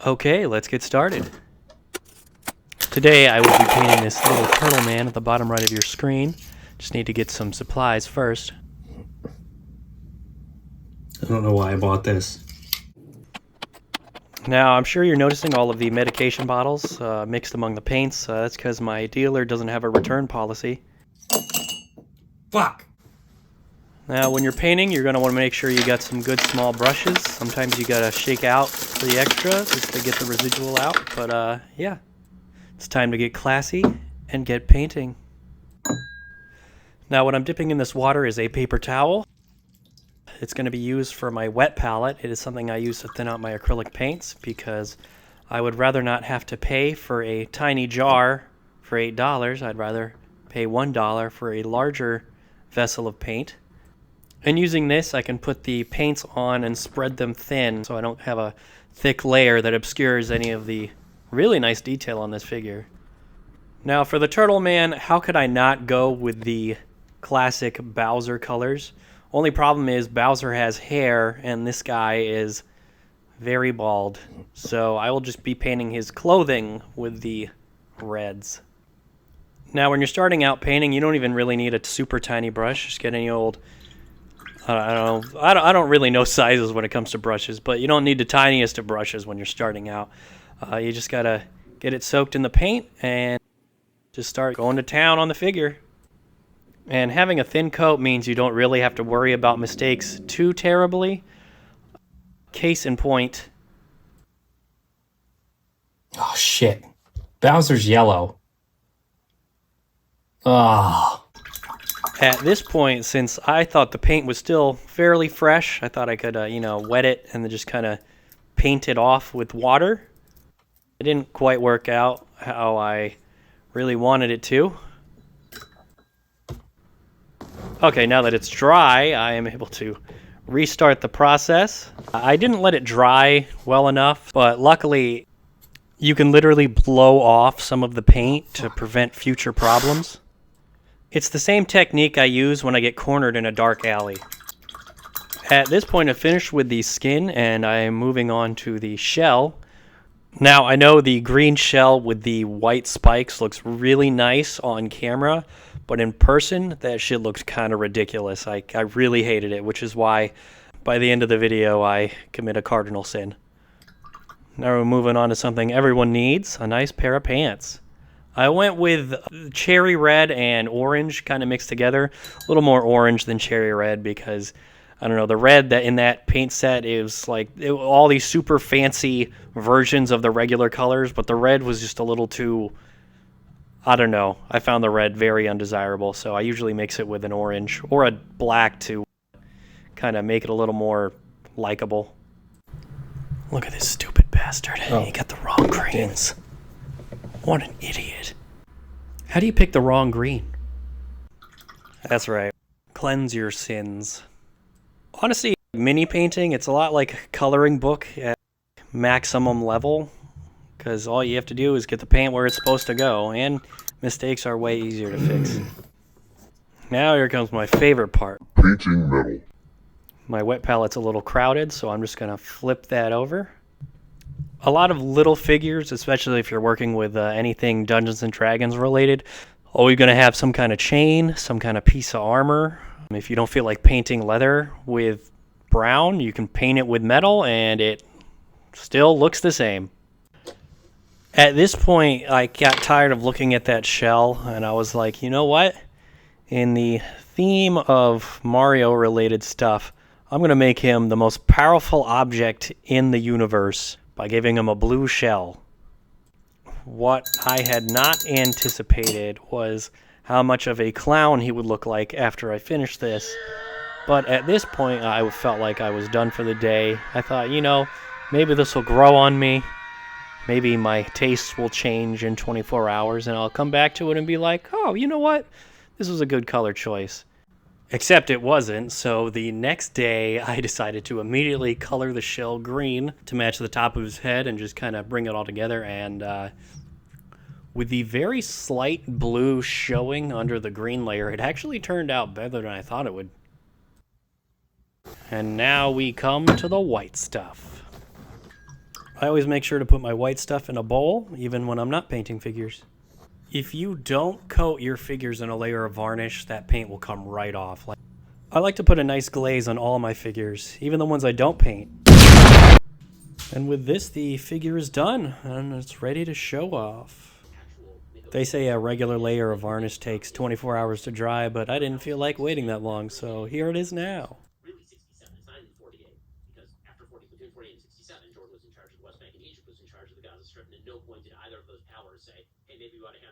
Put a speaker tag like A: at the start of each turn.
A: Okay, let's get started. Today I will be painting this little turtle man at the bottom right of your screen. Just need to get some supplies first.
B: I don't know why I bought this.
A: Now, I'm sure you're noticing all of the medication bottles mixed among the paints. That's because my dealer doesn't have a return policy.
B: Fuck!
A: Now, when you're painting, you're going to want to make sure you got some good small brushes. Sometimes you got to shake out the extra just to get the residual out. But yeah, it's time to get classy and get painting. Now, what I'm dipping in this water is a paper towel. It's going to be used for my wet palette. It is something I use to thin out my acrylic paints because I would rather not have to pay for a tiny jar for $8. I'd rather pay $1 for a larger vessel of paint. And using this, I can put the paints on and spread them thin so I don't have a thick layer that obscures any of the really nice detail on this figure. Now for the Turtle Man, how could I not go with the classic Bowser colors? Only problem is Bowser has hair and this guy is very bald. So I will just be painting his clothing with the reds. Now when you're starting out painting, you don't even really need a super tiny brush. Just get any old, I don't really know sizes when it comes to brushes, but you don't need the tiniest of brushes when you're starting out. You just gotta get it soaked in the paint and just start going to town on the figure. And having a thin coat means you don't really have to worry about mistakes too terribly. Case in point.
B: Oh shit. Bowser's yellow. Oh.
A: At this point, since I thought the paint was still fairly fresh, I thought I could, wet it and then just kind of paint it off with water. It didn't quite work out how I really wanted it to. Okay, now that it's dry, I am able to restart the process. I didn't let it dry well enough, but luckily you can literally blow off some of the paint to prevent future problems. It's the same technique I use when I get cornered in a dark alley. At this point, I've finished with the skin, and I am moving on to the shell. Now, I know the green shell with the white spikes looks really nice on camera, but in person, that shit looks kind of ridiculous. I really hated it, which is why by the end of the video, I commit a cardinal sin. Now we're moving on to something everyone needs, a nice pair of pants. I went with cherry red and orange kind of mixed together. A little more orange than cherry red because, I don't know, the red that in that paint set is like all these super fancy versions of the regular colors, but the red was just a little too, I don't know. I found the red very undesirable, so I usually mix it with an orange or a black to kind of make it a little more likable. Look at this stupid bastard. He got the wrong greens. What an idiot. How do you pick the wrong green? That's right. Cleanse your sins. Honestly, mini painting, it's a lot like a coloring book at maximum level, because all you have to do is get the paint where it's supposed to go, and mistakes are way easier to fix. Now here comes my favorite part.
C: Painting metal.
A: My wet palette's a little crowded, so I'm just going to flip that over. A lot of little figures, especially if you're working with anything Dungeons & Dragons related, always going to have some kind of chain, some kind of piece of armor. If you don't feel like painting leather with brown, you can paint it with metal and it still looks the same. At this point, I got tired of looking at that shell and I was like, you know what? In the theme of Mario-related stuff, I'm going to make him the most powerful object in the universe by giving him a blue shell. What I had not anticipated was how much of a clown he would look like after I finished this. But at this point, I felt like I was done for the day. I thought, maybe this will grow on me. Maybe my tastes will change in 24 hours, and I'll come back to it and be like, oh, you know what? This was a good color choice. Except it wasn't, so the next day I decided to immediately color the shell green to match the top of his head and just kind of bring it all together. And with the very slight blue showing under the green layer, it actually turned out better than I thought it would. And now we come to the white stuff. I always make sure to put my white stuff in a bowl, even when I'm not painting figures. If you don't coat your figures in a layer of varnish, that paint will come right off. I like to put a nice glaze on all my figures, even the ones I don't paint. And with this, the figure is done, and it's ready to show off. They say a regular layer of varnish takes 24 hours to dry, but I didn't feel like waiting that long, so here it is now.
C: Really 67. It's not even 48, because after between 48 and 67, Jordan was in charge of the West Bank and Egypt was in charge of the Gaza Strip, and at no point did either of those powers say, hey, maybe we ought to have